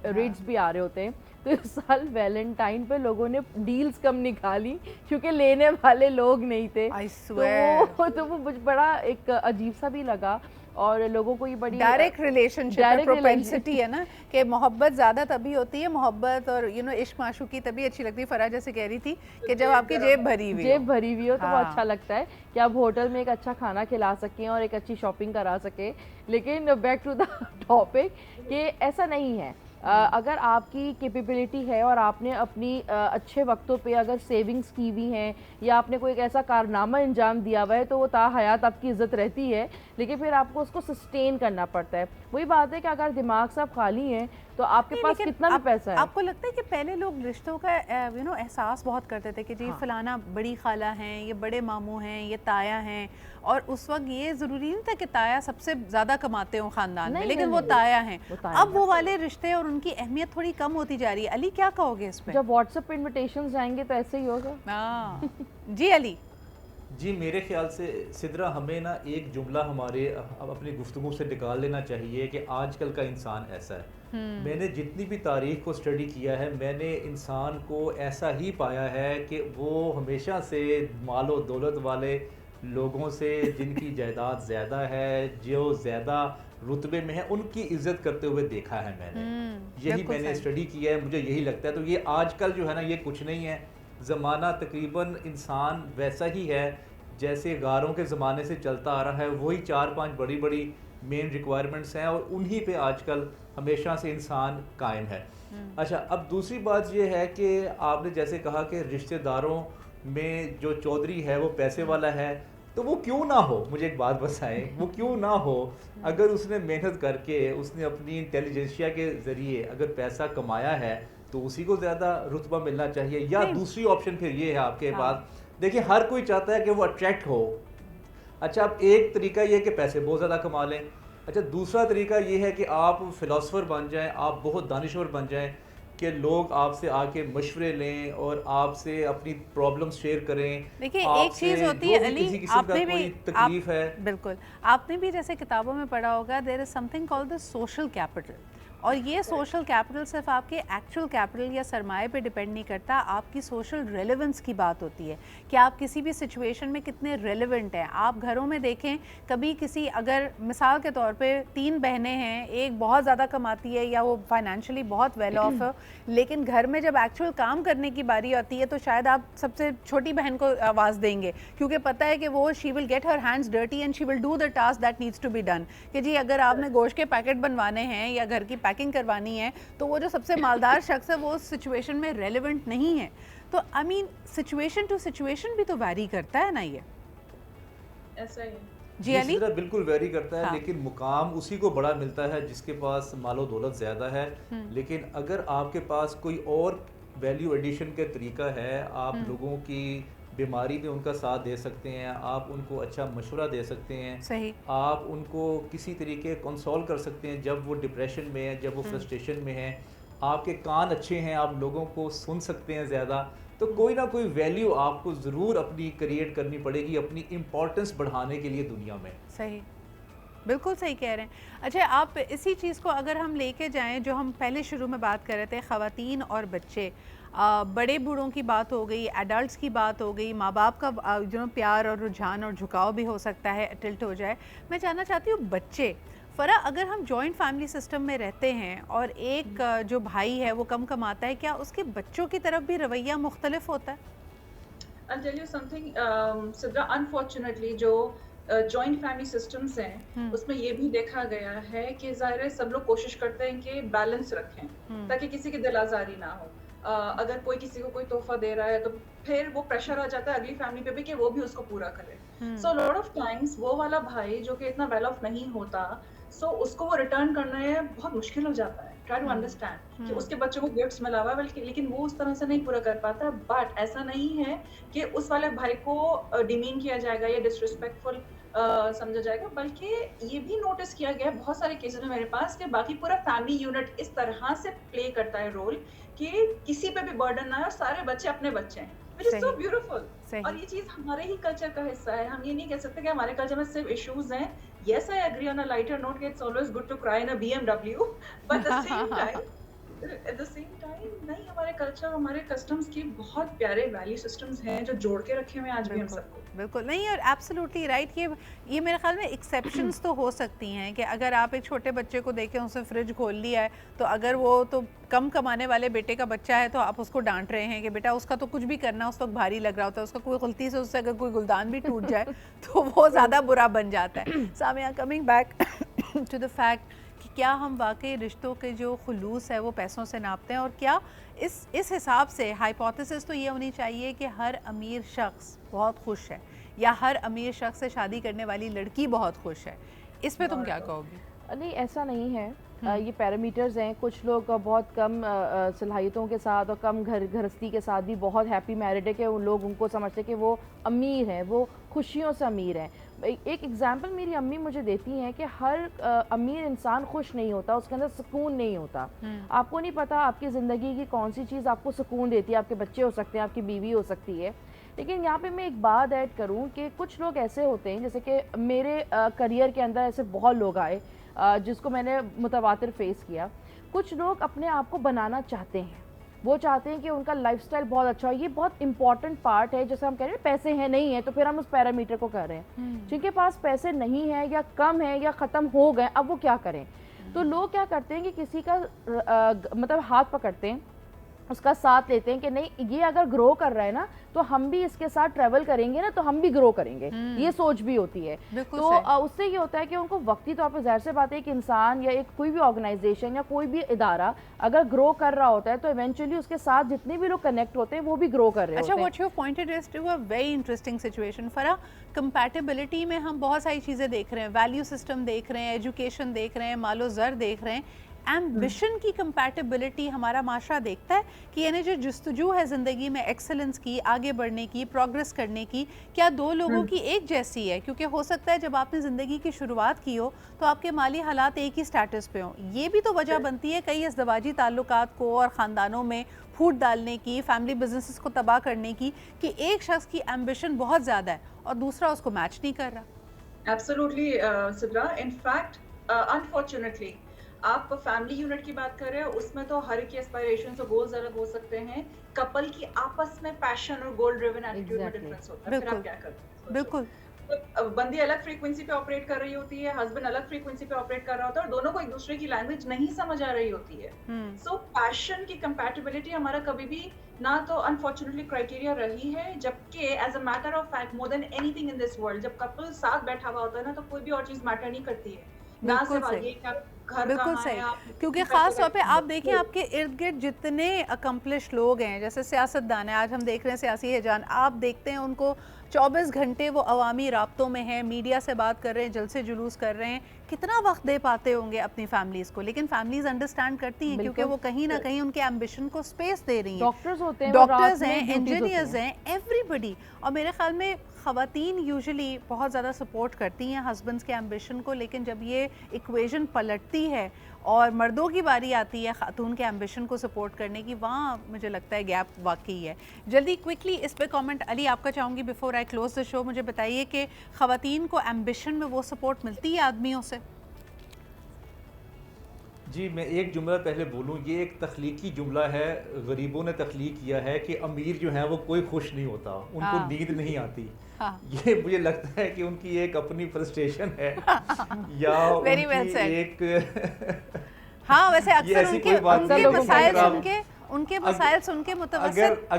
ریٹس بھی آ رہے ہوتے ہیں. تو اس سال ویلنٹائن پہ لوگوں نے ڈیلز کم نکالی کیونکہ لینے والے لوگ نہیں تھے. تو وہ بڑا ایک عجیب سا بھی لگا, اور لوگوں کو یہ بڑی ڈائریکٹ ریلیشن شپ پروپینسٹی ہے نا, کہ محبت زیادہ تبھی ہوتی ہے, محبت اور عشق معشوقی تبھی اچھی لگتی ہے. فرا جیسے کہہ رہی تھی کہ جب آپ کی جیب بھری ہوئی ہو تو وہ اچھا لگتا ہے کہ آپ ہوٹل میں ایک اچھا کھانا کھلا سکیں اور ایک اچھی شاپنگ کرا سکیں. لیکن بیک ٹو دا ٹاپک کہ ایسا نہیں ہے. اگر آپ کی کیپیبلٹی ہے اور آپ نے اپنی اچھے وقتوں پہ اگر سیونگز کی ہوئی ہیں, یا آپ نے کوئی ایک ایسا کارنامہ انجام دیا ہوا ہے, تو وہ تا حیات آپ کی عزت رہتی ہے. لیکن پھر آپ کو اس کو سسٹین کرنا پڑتا ہے. وہی بات ہے کہ اگر دماغ سے آپ خالی ہیں تو آپ کے پاس کتنا بھی پیسہ ہے. آپ کو لگتا ہے کہ پہلے لوگ رشتوں کا احساس بہت کرتے تھے کہ جی فلانا بڑی خالہ ہیں, یہ بڑے ماموں ہیں, یہ تایا ہیں, اور اس وقت یہ ضروری نہیں تھا کہ تایا سب سے زیادہ کماتے ہوں خاندان میں, لیکن وہ تایا ہیں. اب وہ والے رشتے اور ان کی اہمیت تھوڑی کم ہوتی جا رہی ہے. علی کیا کہو گے اس پہ؟ جب واٹس ایپ پہ انویٹیشنز آئیں گے تو ایسے ہی ہوگا. جی علی. جی میرے خیال سے سدرا ہمیں نا ایک جملہ ہمارے اپنی گفتگو سے نکال لینا چاہیے کہ آج کل کا انسان ایسا ہے. میں نے جتنی بھی تاریخ کو اسٹڈی کیا ہے میں نے انسان کو ایسا ہی پایا ہے کہ وہ ہمیشہ سے مال و دولت والے لوگوں سے جن کی جائیداد زیادہ ہے جو زیادہ رتبے میں ہیں ان کی عزت کرتے ہوئے دیکھا ہے میں نے. یہی میں نے اسٹڈی کیا ہے, مجھے یہی لگتا ہے. تو یہ آج کل جو ہے نا یہ کچھ نہیں ہے, زمانہ تقریباً انسان ویسا ہی ہے جیسے غاروں کے زمانے سے چلتا آ رہا ہے. وہی 4-5 بڑی بڑی مین ریکوائرمنٹس ہیں اور انہی پہ آج کل ہمیشہ سے انسان قائم ہے. اچھا, اب دوسری بات یہ ہے کہ آپ نے جیسے کہا کہ رشتہ داروں میں جو چودھری ہے وہ پیسے والا ہے, تو وہ کیوں نہ ہو. مجھے ایک بات بتائیں, وہ کیوں نہ ہو اگر اس نے محنت کر کے اس نے اپنی انٹیلیجنسیا کے ذریعے اگر پیسہ کمایا ہے تو اسی کو زیادہ رتبہ ملنا چاہیے. یا دوسری آپشن پھر یہ ہے آپ کے پاس, دیکھیں ہر کوئی چاہتا ہے کہ وہ اٹریکٹ ہو. اچھا, اب ایک طریقہ یہ ہے کہ پیسے بہت زیادہ کما لیں. اچھا, دوسرا طریقہ یہ ہے کہ آپ فلاسفر بن جائیں, آپ بہت دانشور بن جائیں کہ لوگ آپ سے آ کے مشورے لیں اور آپ سے اپنی پرابلمز شیئر کریں. دیکھیں ایک چیز ہوتی ہے علی, آپ نے بھی تکلیف ہے, بالکل آپ نے بھی جیسے کتابوں میں پڑھا ہوگا, there is something called the social capital. اور یہ سوشل کیپٹل صرف آپ کے ایکچوئل کیپٹل یا سرمایہ پہ ڈیپینڈ نہیں کرتا, آپ کی سوشل ریلیونس کی بات ہوتی ہے کہ آپ کسی بھی سچویشن میں کتنے ریلیونٹ ہیں. آپ گھروں میں دیکھیں, کبھی کسی اگر مثال کے طور پہ 3 بہنیں ہیں, ایک بہت زیادہ کماتی ہے یا وہ فائنینشلی بہت ویل آف ہے, لیکن گھر میں جب ایکچوئل کام کرنے کی باری آتی ہے تو شاید آپ سب سے چھوٹی بہن کو آواز دیں گے, کیونکہ پتہ ہے کہ وہ she will get her hands dirty and she will do the task that needs to be done. کہ جی اگر آپ نے گوشت کے پیکٹ بنوانے ہیں یا گھر کی پیکنگ کروانی ہے تو وہ جو سب سے مالدار شخص ہے وہ اس سچویشن میں ریلیونٹ نہیں ہے. تو آئی مین سچویشن ٹو سچویشن بھی تو ویری کرتا ہے نا. یہ ایسا ہی جی علی بالکل ویری کرتا ہے, لیکن مقام اسی کو بڑا ملتا ہے جس کے پاس مال و دولت زیادہ ہے. لیکن اگر آپ کے پاس کوئی اور ویلیو ایڈیشن کا طریقہ ہے, آپ لوگوں کی بیماری میں ان کا ساتھ دے سکتے ہیں, آپ ان کو اچھا مشورہ دے سکتے ہیں, صحیح, آپ ان کو کسی طریقے کنسول کر سکتے ہیں جب وہ ڈپریشن میں ہیں, جب وہ فرسٹریشن میں ہیں, آپ کے کان اچھے ہیں, آپ لوگوں کو سن سکتے ہیں زیادہ, تو کوئی نہ کوئی ویلیو آپ کو ضرور اپنی کریٹ کرنی پڑے گی اپنی امپورٹنس بڑھانے کے لیے دنیا میں. صحیح, بالکل صحیح کہہ رہے ہیں. اچھا, آپ اسی چیز کو اگر ہم لے کے جائیں جو ہم پہلے شروع میں بات کر رہے تھے, خواتین اور بچے, بڑے بوڑھوں کی بات ہو گئی, ایڈلٹس کی بات ہو گئی, ماں باپ کا جو پیار اور رجحان اور جھکاؤ بھی ہو سکتا ہے ٹلٹ ہو جائے. میں جاننا چاہتی ہوں بچے, فرا اگر ہم جوائنٹ فیملی سسٹم میں رہتے ہیں اور ایک جو بھائی ہے وہ کم کماتا ہے, کیا اس کے بچوں کی طرف بھی رویہ مختلف ہوتا ہے؟ I'll tell you something, Sidra, unfortunately جو جوائنٹ فیملی سسٹمز ہیں اس میں یہ بھی دیکھا گیا ہے کہ ظاہر ہے سب لوگ کوشش کرتے ہیں کہ بیلنس رکھیں تاکہ کسی کی دل آزاری نہ ہو. اگر کوئی کسی کو کوئی تحفہ دے رہا ہے تو پھر وہ پریشر آ جاتا ہے اگلی فیملی پہ بھی کہ وہ بھی اس کو پورا کرے. سو لاٹ آف ٹائمس وہ والا بھائی جو کہ اتنا ویل آف نہیں ہوتا, سو اس کو وہ ریٹرن کرنا ہے بہت مشکل ہو جاتا ہے. ٹرائی ٹو انڈرسٹینڈ کہ اس کے بچوں کو گفٹس ملا ہوا ہے بلکہ, لیکن وہ اس طرح سے نہیں پورا کر پاتا. بٹ ایسا نہیں ہے کہ اس والے بھائی کو ڈیمین کیا جائے گا یا ڈسریسپیکٹفل سمجھا جائے گا, بلکہ یہ بھی نوٹس کیا گیا ہے بہت سارے کیسز میں میرے پاس کہ باقی پورا فیملی یونٹ اس طرح سے پلے کرتا ہے رول کہ کسی پہ بھی برڈن نہ ہے اور سارے بچے اپنے بچے ہیں, which is so beautiful. اور یہ چیز ہمارے ہی کلچر کا حصہ ہے. ہم یہ نہیں کہہ سکتے کہ ہمارے کلچر میں صرف ایشوز ہیں. Yes, I agree on a lighter note کہ it's always good to cry in a BMW, but at the same time نہیں, ہمارے کلچر ہمارے کسٹمز کی بہت پیارے ویلیو سسٹمز ہیں جو جوڑ کے رکھے ہوئے ہیں آج بھی ہم سب کو. بالکل نہیں, اور ایبسلیوٹلی رائٹ. یہ میرے خیال میں ایکسیپشنز تو ہو سکتی ہیں کہ اگر آپ ایک چھوٹے بچے کو دیکھیں اسے فریج کھول لیا ہے تو اگر وہ تو کم کمانے والے بیٹے کا بچہ ہے تو آپ اس کو ڈانٹ رہے ہیں کہ بیٹا اس کا تو کچھ بھی کرنا اس وقت بھاری لگ رہا ہوتا ہے, اس کا کوئی غلطی سے اس سے اگر کوئی گلدان بھی ٹوٹ جائے تو وہ زیادہ برا بن جاتا ہے. Samia, coming back to the fact کہ کیا ہم واقعی رشتوں کے جو خلوص ہے وہ پیسوں سے ناپتے ہیں, اور کیا اس حساب سے ہائپوتھیسس تو یہ ہونی چاہیے کہ ہر امیر شخص بہت خوش ہے یا ہر امیر شخص سے شادی کرنے والی لڑکی بہت خوش ہے. اس پہ تم کیا کہو گی؟ نہیں, ایسا نہیں ہے. یہ پیرامیٹرز ہیں. کچھ لوگ بہت کم صلاحیتوں کے ساتھ اور کم گھرستی کے ساتھ بھی بہت ہیپی میرڈ ہے کہ ان لوگ ان کو سمجھتے کہ وہ امیر ہیں, وہ خوشیوں سے امیر ہیں. ایک ایگزامپل میری امی مجھے دیتی ہیں کہ ہر امیر انسان خوش نہیں ہوتا, اس کے اندر سکون نہیں ہوتا. آپ کو نہیں پتا آپ کی زندگی کی کون سی چیز آپ کو سکون دیتی ہے. آپ کے بچے ہو سکتے ہیں, آپ کی بیوی ہو سکتی ہے, لیکن یہاں پہ میں ایک بات ایڈ کروں کہ کچھ لوگ ایسے ہوتے ہیں، جیسے کہ میرے کریئر کے اندر ایسے بہت لوگ آئے جس کو میں نے متواتر فیس کیا. کچھ لوگ اپنے آپ کو بنانا چاہتے ہیں، وہ چاہتے ہیں کہ ان کا لائف سٹائل بہت اچھا ہو. یہ بہت امپورٹنٹ پارٹ ہے. جیسے ہم کہہ رہے ہیں پیسے ہیں نہیں ہیں تو پھر ہم اس پیرامیٹر کو کر رہے ہیں. جن کے پاس پیسے نہیں ہیں یا کم ہیں یا ختم ہو گئے، اب وہ کیا کریں؟ تو لوگ کیا کرتے ہیں کہ کسی کا مطلب ہاتھ پکڑتے ہیں، اس کا ساتھ لیتے ہیں کہ نہیں یہ اگر گرو کر رہا ہے نا تو ہم بھی اس کے ساتھ ٹریول کریں گے نا تو ہم بھی گرو کریں گے. یہ سوچ بھی ہوتی ہے. تو اس سے یہ ہوتا ہے کہ ان کو وقتی طور پہ ظاہر سے بات ہے کہ انسان یا ایک کوئی بھی آرگنائزیشن یا کوئی بھی ادارہ اگر گرو کر رہا ہوتا ہے تو ایونچولی اس کے ساتھ جتنے بھی لوگ کنیکٹ ہوتے ہیں وہ بھی گرو کر رہے ہوتے ہیں. اچھا what you pointed us to a very interesting situation. Farah, compatibility میں ہم بہت ساری چیزیں دیکھ رہے ہیں، ویلیو سسٹم دیکھ رہے ہیں، ایجوکیشن دیکھ رہے ہیں، مال و زر دیکھ رہے ہیں. ایمبیشن کی کمپیٹیبلٹی ہمارا معاشرہ دیکھتا ہے کہ یعنی جو جستجو ہے زندگی میں ایکسلنس کی، آگے بڑھنے کی، پروگریس کرنے کی، کیا دو لوگوں کی ایک جیسی ہے؟ کیونکہ ہو سکتا ہے جب آپ نے زندگی کی شروعات کی ہو تو آپ کے مالی حالات ایک ہی سٹیٹس پہ ہوں. یہ بھی تو وجہ بنتی ہے کئی ازدواجی تعلقات کو اور خاندانوں میں پھوٹ ڈالنے کی، فیملی بزنسز کو تباہ کرنے کی، کہ ایک شخص کی ایمبیشن بہت زیادہ ہے اور دوسرا اس کو میچ نہیں کر رہا. Absolutely Sidra. In fact unfortunately آپ فیملی یونٹ کی بات کر رہے ہیں، اس میں تو ہر ایک کی اسپائریشنز اور گولز الگ ہو سکتے ہیں. کپل کی آپس میں پیشن اور گول ڈریون ایٹیٹیوڈ میں ڈفرنس ہوتا ہے. پھر آپ کیا کرتے ہیں؟ بالکل. بندی الگ فریکوینسی پہ آپریٹ کر رہی ہوتی ہے، ہسبینڈ الگ فریکوینسی پہ آپریٹ کر رہا ہوتا ہے، اور دونوں کو ایک دوسرے کی لینگویج نہیں سمجھ آ رہی ہوتی ہے. سو پیشن کی کمپیٹیبلٹی ہمارا کبھی بھی نہ تو انفارچونیٹلی کرائٹیریا رہی ہے، جبکہ as a matter of fact more then any thing in this world جب کپل ساتھ بیٹھا ہوا ہوتا ہے نا تو کوئی بھی اور چیز میٹر نہیں کرتی ہے. بالکل صحیح. کیونکہ خاص طور پہ آپ دیکھیں آپ کے ارد گرد جتنے اکمپلش لوگ ہیں، جیسے سیاستدان ہیں، آج ہم دیکھ رہے ہیں سیاسی حیجان، آپ دیکھتے ہیں ان کو 24 گھنٹے وہ عوامی رابطوں میں ہیں، میڈیا سے بات کر رہے ہیں، جلسے جلوس کر رہے ہیں. کتنا وقت دے پاتے ہوں گے اپنی فیملیز کو؟ لیکن فیملیز انڈرسٹینڈ کرتی ہیں کیونکہ وہ کہیں نہ کہیں ان کے ایمبیشن کو سپیس دے رہی ہیں. ڈاکٹرز ہوتے ہیں، ڈاکٹرز ہیں، انجینئرز ہیں، ایوری بڈی. اور میرے خیال میں خواتین یوزلی بہت زیادہ سپورٹ کرتی ہیں ہسبینڈس کے ایمبیشن کو، لیکن جب یہ ایکویژن پلٹتی ہے اور مردوں کی باری آتی ہے خاتون کے ایمبیشن کو سپورٹ کرنے کی، وہاں مجھے لگتا ہے گیپ واقعی ہے. جلدی کوئکلی اس پہ کامنٹ علی آپ کا چاہوں گی بفور آئی کلوز دا شو. مجھے بتائیے کہ خواتین کو ایمبیشن میں وہ سپورٹ ملتی ہے آدمیوں سے؟ جی میں ایک جملہ پہلے بولوں، یہ ایک تخلیقی جملہ ہے، غریبوں نے تخلیق کیا ہے کہ امیر جو ہیں وہ کوئی خوش نہیں ہوتا، ان کو نیند نہیں آتی. یہ مجھے لگتا ہے کہ ان کی ایک اپنی فرسٹریشن ہے یا ان کی ایک ہاں ویسے اکثر ان کے مسائل سن کے متوسط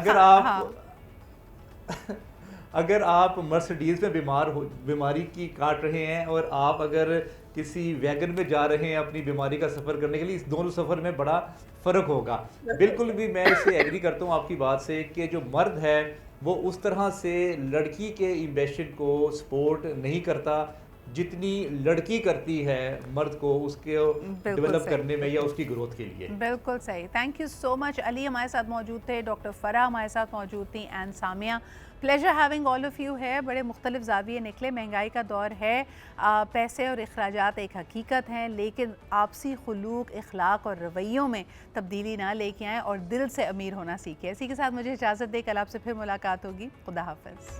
اگر آپ مرسڈیز میں بیماری کی کاٹ رہے ہیں اور آپ اگر کسی ویگن میں جا رہے ہیں اپنی بیماری کا سفر کرنے کے لیے، اس دونوں سفر میں بڑا فرق ہوگا. بالکل بھی میں اس سے ایگری کرتا ہوں آپ کی بات سے کہ جو مرد ہے وہ اس طرح سے لڑکی کے ایمبیشن کو سپورٹ نہیں کرتا جتنی لڑکی کرتی ہے مرد کو اس کے ڈیولپ کرنے میں یا اس کی گروتھ کے لیے. بالکل صحیح. تھینک یو سو مچ. علی ہمارے ساتھ موجود تھے، ڈاکٹر فرح ہمارے ساتھ موجود تھیں، and Samia. Pleasure having all of you ہے. بڑے مختلف زاویے نکلے. مہنگائی کا دور ہے، پیسے اور اخراجات ایک حقیقت ہیں، لیکن آپسی خلوق، اخلاق اور رویوں میں تبدیلی نہ لے کے آئیں اور دل سے امیر ہونا سیکھیں. اسی کے ساتھ مجھے اجازت دے، کل آپ سے پھر ملاقات ہوگی. خدا حافظ.